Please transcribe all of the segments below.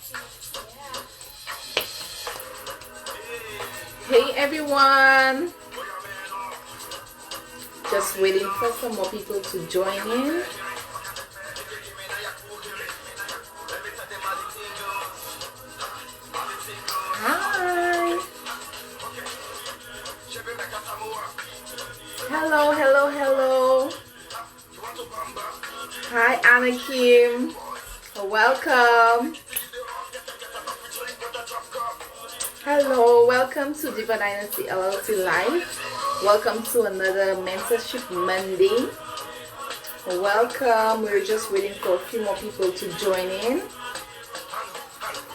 Hey everyone, just waiting for some more people to join in. Hi. Hello, hello, hello. Hi Anna Kim, welcome. Hello, welcome to Diva Dynasty LLC Live. Welcome to another Mentorship Monday. Welcome. We're just waiting for a few more people to join in.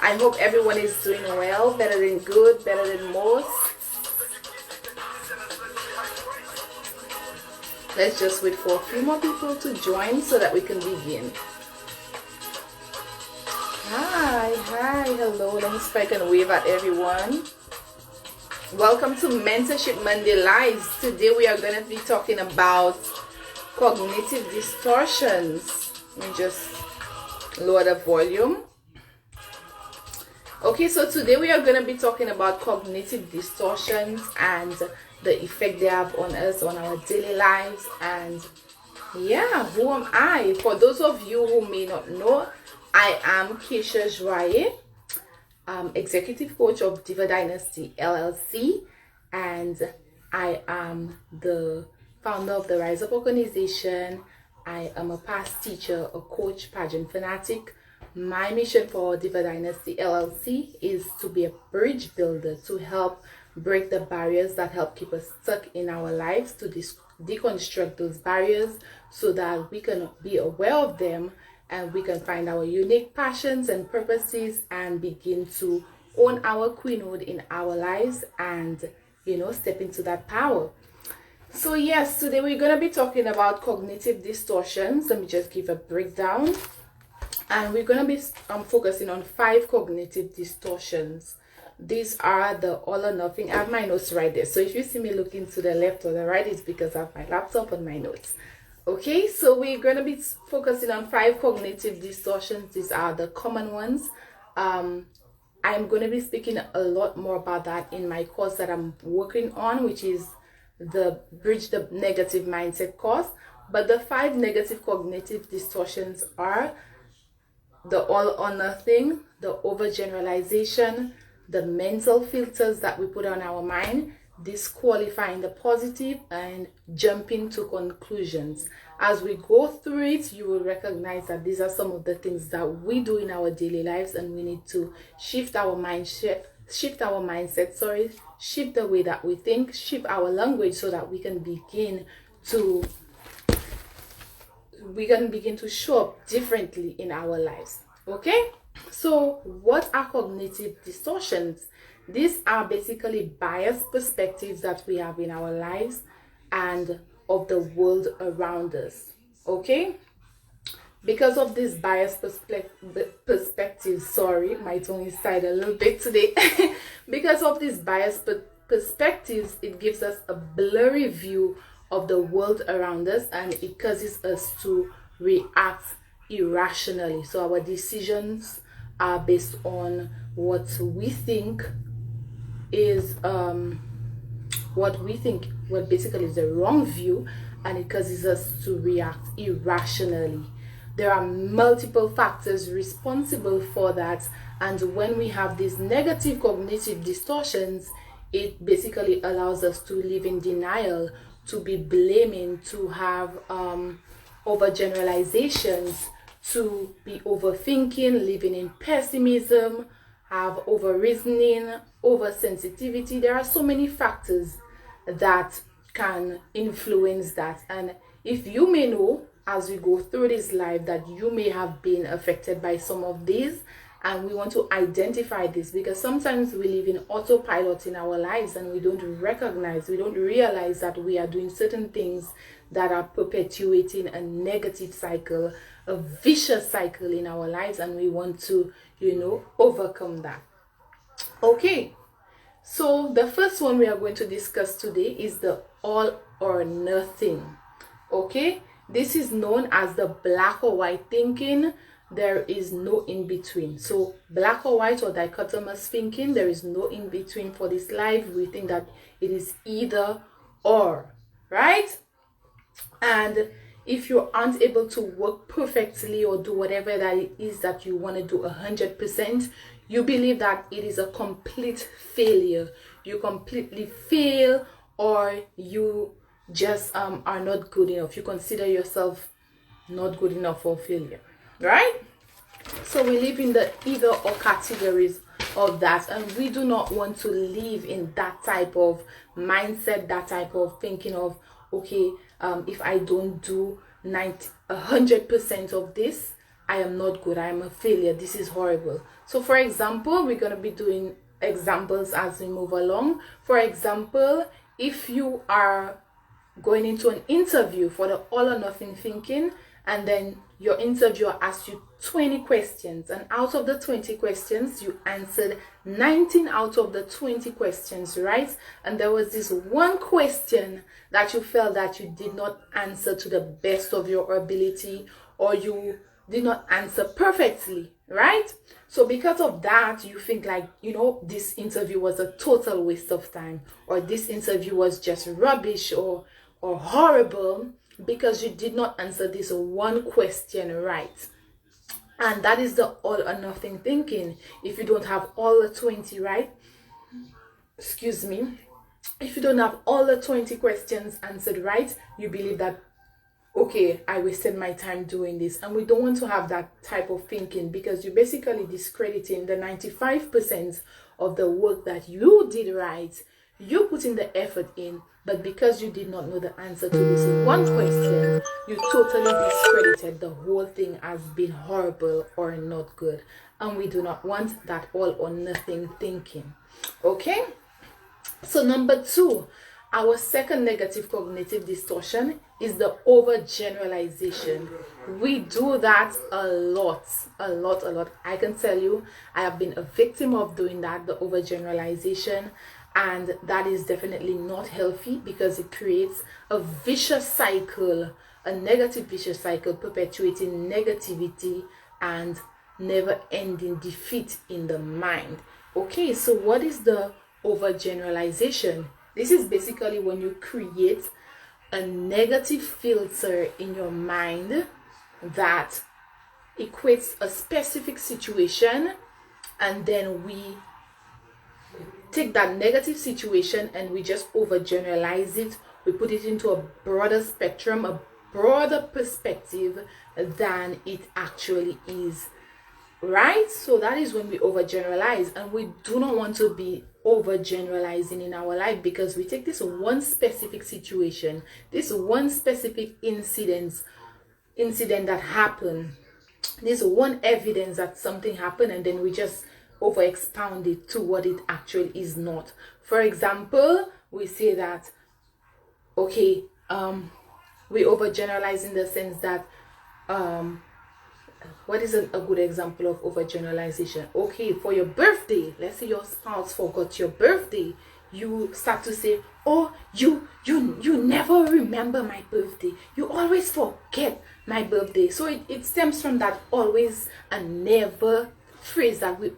I hope everyone is doing well, better than good, better than most. Let's just wait for a few more people to join so that we can begin. Hi, hello. Let me spike and wave at everyone. Welcome to Mentorship Monday Lives. Today we are going to be talking about cognitive distortions. Let me just lower the volume. Okay, so today we are going to be talking about cognitive distortions and the effect they have on us, on our daily lives. And yeah, who am I? For those of you who may not know, I am Keisha Joye, executive coach of Diva Dynasty LLC, and I am the founder of the Rise Up organization. I am a past teacher, a coach, pageant fanatic. My mission for Diva Dynasty LLC is to be a bridge builder to help break the barriers that help keep us stuck in our lives, to deconstruct those barriers so that we can be aware of them and we can find our unique passions and purposes and begin to own our queenhood in our lives and, step into that power. So yes, today we're going to be talking about cognitive distortions. Let me just give a breakdown. And we're going to be focusing on 5 cognitive distortions. These are the all or nothing. I have my notes right there. So if you see me looking to the left or the right, it's because I have my laptop and my notes. Okay, so we're going to be focusing on 5 cognitive distortions. These are the common ones. I'm going to be speaking a lot more about that in my course that I'm working on, which is the Bridge the Negative Mindset course. But the 5 negative cognitive distortions are the all or nothing, the overgeneralization, the mental filters that we put on our mind, disqualifying the positive, and jumping to conclusions. As we go through it, you will recognize that these are some of the things that we do in our daily lives, and we need to shift our mindset, shift the way that we think, shift our language so that we can begin to show up differently in our lives. Okay, so what are cognitive distortions? These are basically biased perspectives that we have in our lives and of the world around us. Okay, because of this biased perspectives, sorry, my tongue is tied a little bit today. Because of these biased perspectives, it gives us a blurry view of the world around us, and it causes us to react irrationally. So our decisions are based on what we think is what basically is the wrong view, and it causes us to react irrationally. There are multiple factors responsible for that, and when we have these negative cognitive distortions, it basically allows us to live in denial, to be blaming, to have overgeneralizations, to be overthinking, living in pessimism, have over-reasoning, oversensitivity. There are so many factors that can influence that. And if you may know, as we go through this life, that you may have been affected by some of these, and we want to identify this, because sometimes we live in autopilot in our lives and we don't realize that we are doing certain things that are perpetuating a negative cycle, a vicious cycle in our lives, and we want to, overcome that. Okay, so the first one we are going to discuss today is the all or nothing. Okay, this is known as the black or white thinking, there is no in between. So black or white or dichotomous thinking, there is no in between for this life. We think that it is either or, right? And if you aren't able to work perfectly or do whatever that it is that you want to do 100%, you believe that it is a complete failure. You completely fail, or you just are not good enough. You consider yourself not good enough for failure, right? So we live in the either or categories of that, and we do not want to live in that type of mindset, that type of thinking of, okay, if I don't do 100% of this, I am not good, I am a failure, this is horrible. So for example, we're going to be doing examples as we move along. For example, if you are going into an interview for the all or nothing thinking, and then your interviewer asks you 20 questions, and out of the 20 questions you answered 19 out of the 20 questions, right? And there was this one question that you felt that you did not answer to the best of your ability, or you did not answer perfectly, right? So because of that, you think like, this interview was a total waste of time, or this interview was just rubbish or horrible, because you did not answer this one question right. And that is the all or nothing thinking. If you don't have all the 20 right, if you don't have all the 20 questions answered right, you believe that, okay, I wasted my time doing this. And we don't want to have that type of thinking, because you're basically discrediting the 95% of the work that you did right. You put in the effort in, but because you did not know the answer to this one question, you totally discredited the whole thing as being horrible or not good. And we do not want that all or nothing thinking. Okay? So number 2, our second negative cognitive distortion is the overgeneralization. We do that a lot. I can tell you, I have been a victim of doing that, the overgeneralization. And that is definitely not healthy, because it creates a vicious cycle, a negative vicious cycle, perpetuating negativity and never-ending defeat in the mind. Okay, so what is the overgeneralization? This is basically when you create a negative filter in your mind that equates a specific situation, and then we take that negative situation and we just overgeneralize it. We put it into a broader spectrum, a broader perspective than it actually is, right? So that is when we overgeneralize, and we do not want to be overgeneralizing in our life, because we take this one specific situation, this one specific incident that happened, this one evidence that something happened, and then we just over expound it to what it actually is not. For example, we say that, okay, we overgeneralize in the sense that, what is a good example of overgeneralization? Okay, for your birthday, let's say your spouse forgot your birthday, you start to say, oh, you never remember my birthday, you always forget my birthday. So it stems from that always and never phrase that we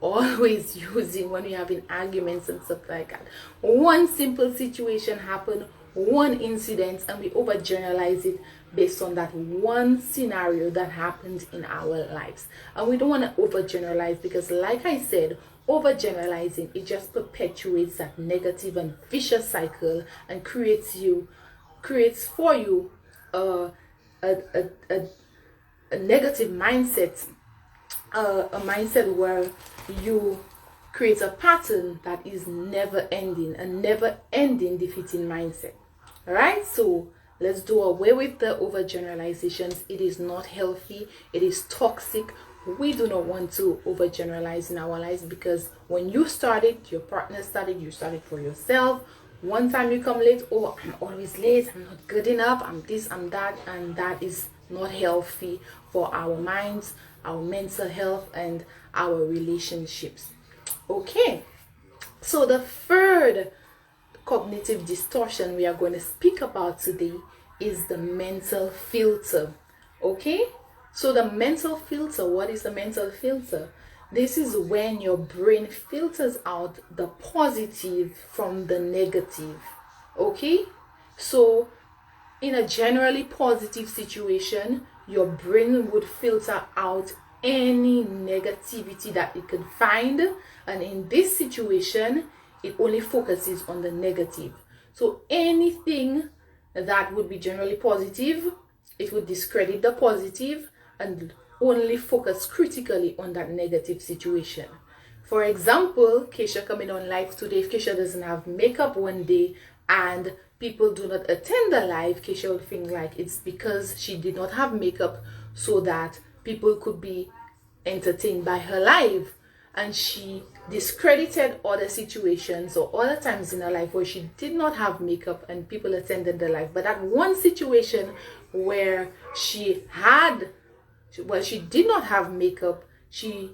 always using when we're having arguments and stuff like that. One simple situation happened, one incident, and we overgeneralize it based on that one scenario that happened in our lives. And we don't want to overgeneralize, because like I said, overgeneralizing, it just perpetuates that negative and vicious cycle and creates for you a negative mindset, a mindset where you create a pattern that is never ending, a never ending defeating mindset. All right, so let's do away with the overgeneralizations. It is not healthy, it is toxic. We do not want to overgeneralize in our lives, because when you started, your partner started, you started for yourself. One time you come late, oh, I'm always late, I'm not good enough, I'm this, I'm that, and that is not healthy for our minds, our mental health, and our relationships. Okay, so the third cognitive distortion we are going to speak about today is the mental filter. Okay, So the mental filter, what is the mental filter? This is when your brain filters out the positive from the negative. Okay? So in a generally positive situation, your brain would filter out any negativity that it could find. And in this situation, it only focuses on the negative. So anything that would be generally positive, it would discredit the positive and only focus critically on that negative situation. For example, Keisha coming on live today, if Keisha doesn't have makeup one day and people do not attend the live, Keisha will think like it's because she did not have makeup so that people could be entertained by her live. And she discredited other situations or other times in her life where she did not have makeup and people attended the live. But that one situation where she did not have makeup, she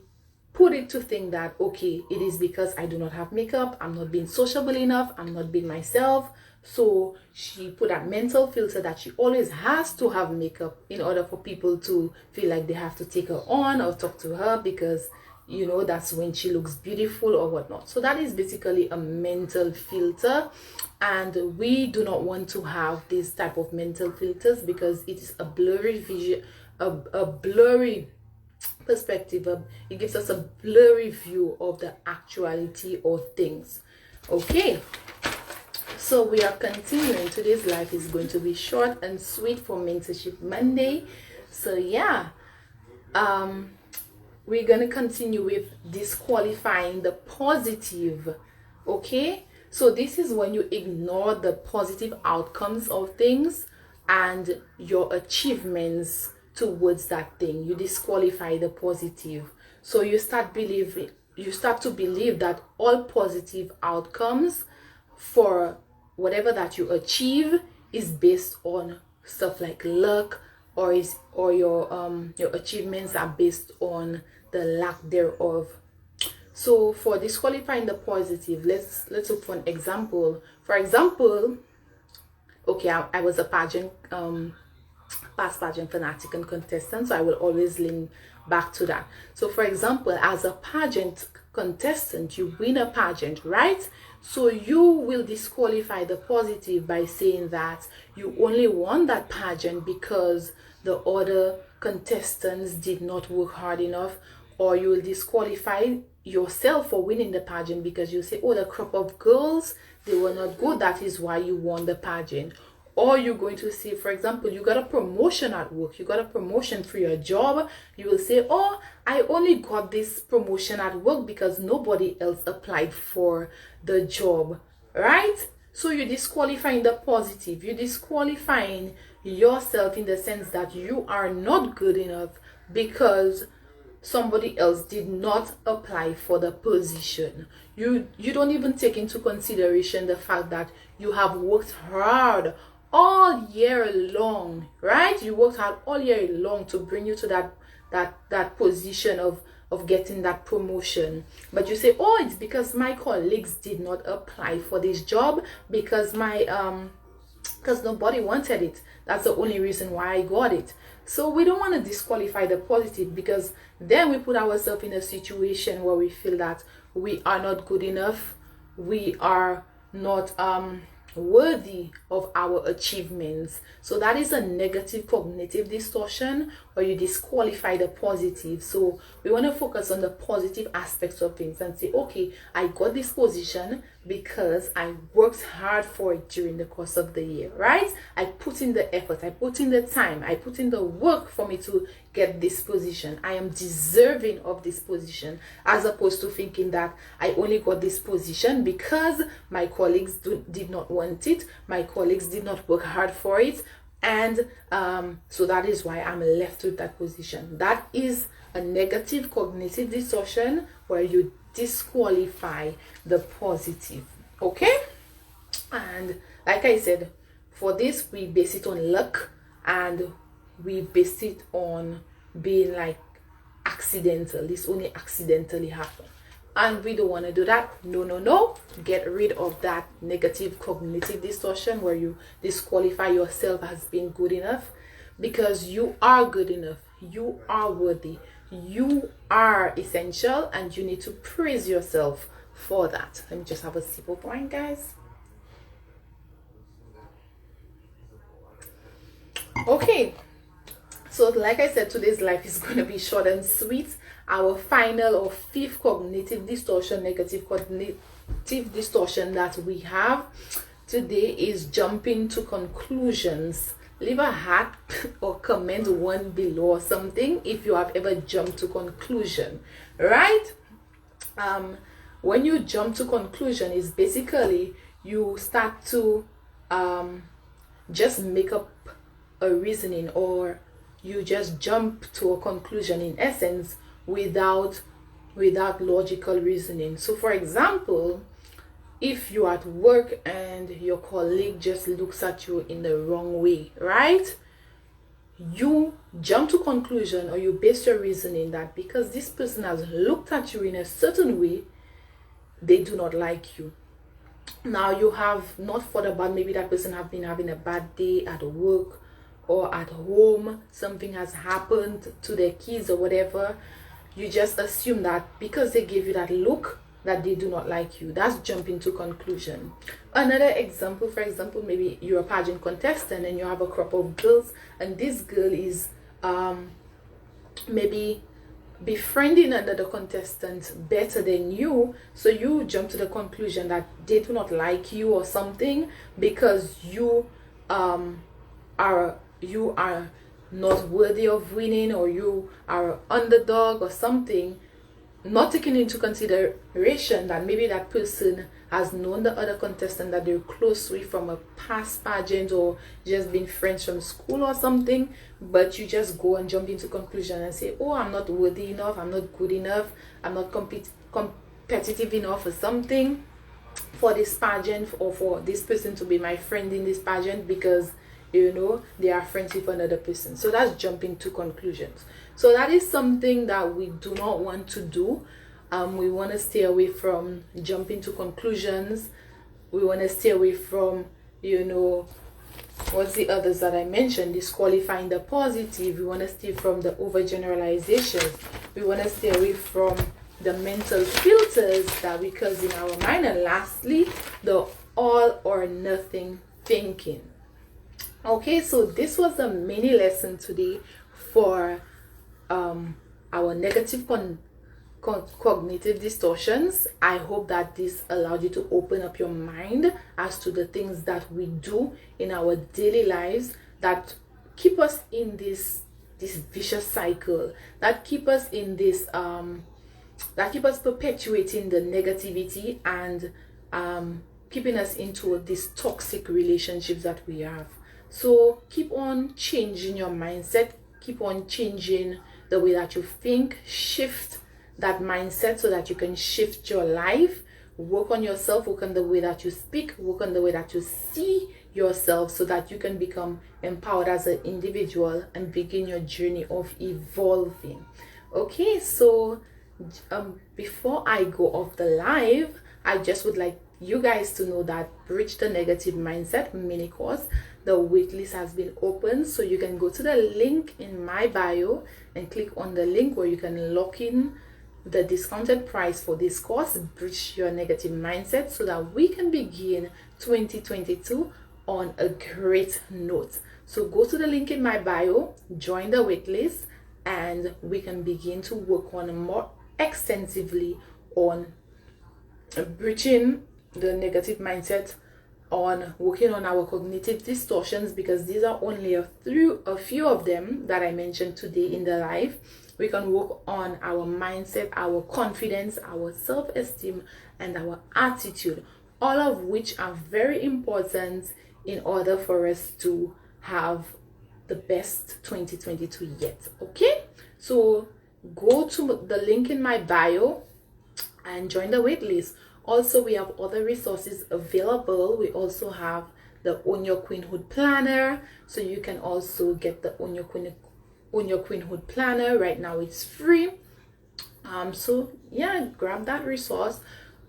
put it to think that, okay, it is because I do not have makeup, I'm not being sociable enough, I'm not being myself. So she put that mental filter that she always has to have makeup in order for people to feel like they have to take her on or talk to her because, you know, that's when she looks beautiful or whatnot. So that is basically a mental filter, and we do not want to have this type of mental filters because it is a blurry vision, a blurry perspective. It gives us a blurry view of the actuality of things. Okay, so we are continuing. Today's live is going to be short and sweet for Mentorship Monday. So yeah, we're going to continue with disqualifying the positive. Okay, so this is when you ignore the positive outcomes of things and your achievements towards that thing. You disqualify the positive. So you start to believe that all positive outcomes for whatever that you achieve is based on stuff like luck, or your achievements are based on the lack thereof. So for disqualifying the positive, let's look for an example. For example, okay, I was a past pageant fanatic and contestant, so I will always link back to that. So for example, as a pageant contestant, you win a pageant, right? So you will disqualify the positive by saying that you only won that pageant because the other contestants did not work hard enough, or you will disqualify yourself for winning the pageant because you say, oh, the crop of girls, they were not good, that is why you won the pageant. Or you're going to say, for example, you got a promotion at work, you got a promotion for your job. You will say, oh, I only got this promotion at work because nobody else applied for the job, right? So you're disqualifying the positive. You're disqualifying yourself in the sense that you are not good enough because somebody else did not apply for the position. You don't even take into consideration the fact that you have worked hard all year long, right? You worked hard all year long to bring you to that position of getting that promotion. But you say, oh, it's because my colleagues did not apply for this job because because nobody wanted it. That's the only reason why I got it. So we don't want to disqualify the positive, because then we put ourselves in a situation where we feel that we are not good enough, we are not worthy of our achievements. So that is a negative cognitive distortion, where you disqualify the positive. So we want to focus on the positive aspects of things and say, okay, I got this position because I worked hard for it during the course of the year, right? I put in the effort, I put in the time, I put in the work for me to get this position. I am deserving of this position, as opposed to thinking that I only got this position because my colleagues did not want it, my colleagues did not work hard for it, and so that is why I'm left with that position. That is a negative cognitive distortion, where you disqualify the positive. Okay, and like I said, for this we base it on luck, and we base it on being like accidental. This only accidentally happened, and we don't want to do that. No, get rid of that negative cognitive distortion where you disqualify yourself as being good enough, because you are good enough. You are worthy. You are essential, and you need to praise yourself for that. Let me just have a sip of wine, guys. Okay, so like I said, today's life is going to be short and sweet. Our final or fifth cognitive distortion, negative cognitive distortion that we have today is jumping to conclusions. Leave a heart or comment one below or something if you have ever jumped to conclusion, right? When you jump to conclusion, is basically you start to just make up a reasoning, or you just jump to a conclusion in essence without logical reasoning. So for example, if you're at work and your colleague just looks at you in the wrong way, right? You jump to conclusion, or you base your reasoning that because this person has looked at you in a certain way, they do not like you. Now you have not thought about maybe that person have been having a bad day at work or at home, something has happened to their kids or whatever. You just assume that because they gave you that look, that they do not like you. That's jumping to conclusion. Another example, for example, maybe you're a pageant contestant and you have a crop of girls, and this girl is maybe befriending another contestant better than you, so you jump to the conclusion that they do not like you or something because you are not worthy of winning, or you are an underdog or something, not taking into consideration that maybe that person has known the other contestant that they're close with from a past pageant or just been friends from school or something, but you just go and jump into conclusion and say, oh, I'm not worthy enough, I'm not good enough, I'm not competitive enough or something for this pageant, or for this person to be my friend in this pageant because they are friends with another person. So that's jumping to conclusions. So that is something that we do not want to do. We want to stay away from jumping to conclusions. We want to stay away from, what's the others that I mentioned, disqualifying the positive. We want to stay from the overgeneralization. We want to stay away from the mental filters that we cause in our mind. And lastly, the all or nothing thinking. Okay, so this was the mini lesson today for our negative cognitive distortions. I hope that this allowed you to open up your mind as to the things that we do in our daily lives that keep us in this vicious cycle, that keep us in this that keep us perpetuating the negativity and keeping us into these toxic relationships that we have. So keep on changing your mindset, keep on changing the way that you think, shift that mindset so that you can shift your life. Work on yourself, work on the way that you speak, work on the way that you see yourself so that you can become empowered as an individual and begin your journey of evolving. Okay, so before I go off the live, I just would like you guys to know that Bridge the Negative Mindset mini course, the waitlist has been opened, so you can go to the link in my bio and click on the link where you can lock in the discounted price for this course, Bridge Your Negative Mindset, so that we can begin 2022 on a great note. So go to the link in my bio, join the waitlist, and we can begin to work on more extensively on bridging the negative mindset, on working on our cognitive distortions, because these are only a few of them that I mentioned today in the live. We can work on our mindset, our confidence, our self-esteem, and our attitude, all of which are very important in order for us to have the best 2022 yet. Okay, so go to the link in my bio and join the waitlist. Also, we have other resources available. We also have the Own Your Queenhood Planner, so you can also get the Own Your Queenhood Planner. Right now it's free. So yeah, grab that resource.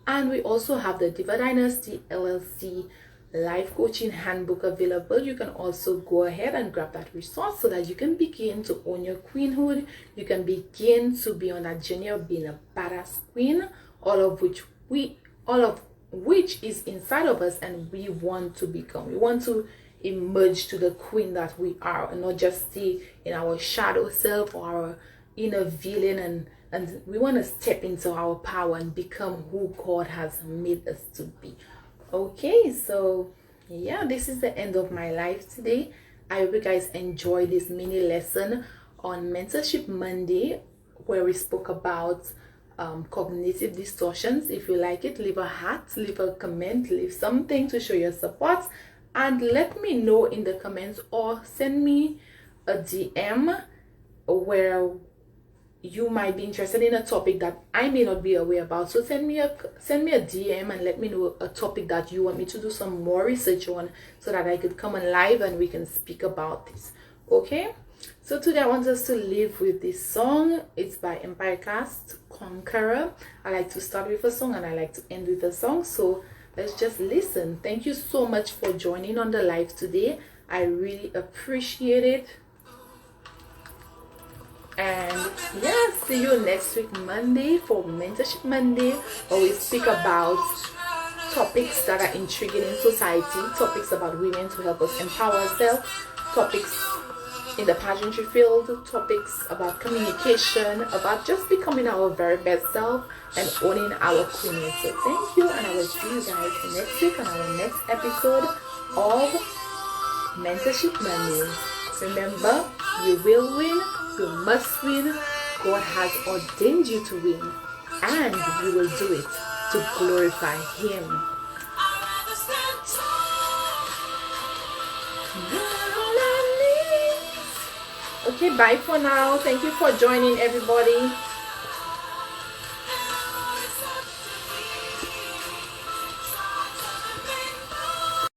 And we also have the Diva Dynasty LLC life coaching handbook available. You can also go ahead and grab that resource so that you can begin to own your queenhood. You can begin to be on that journey of being a badass queen, all of which is inside of us, and we want to become. We want to emerge to the queen that we are, and not just stay in our shadow self or our inner villain, and we want to step into our power and become who God has made us to be. Okay, so yeah, this is the end of my life today. I hope you guys enjoy this mini lesson on Mentorship Monday, where we spoke about cognitive distortions. If you like it, leave a heart, leave a comment, leave something to show your support, and let me know in the comments, or send me a DM where you might be interested in a topic that I may not be aware about. So send me a DM and let me know a topic that you want me to do some more research on, so that I could come on live and we can speak about this. Okay, so today I want us to live with this song. It's by Empire Cast, Conqueror. I like to start with a song and I like to end with a song, so let's just listen. Thank you so much for joining on the live today. I really appreciate it. And yeah, see you next week Monday for Mentorship Monday, where we speak about topics that are intriguing in society, topics about women to help us empower ourselves, topics in the pageantry field, topics about communication, about just becoming our very best self and owning our queenness. So thank you, and I will see you guys next week on our next episode of Mentorship Monday. Remember, you will win, you must win. God has ordained you to win, and you will do it to glorify Him. Okay, bye for now. Thank you for joining, everybody.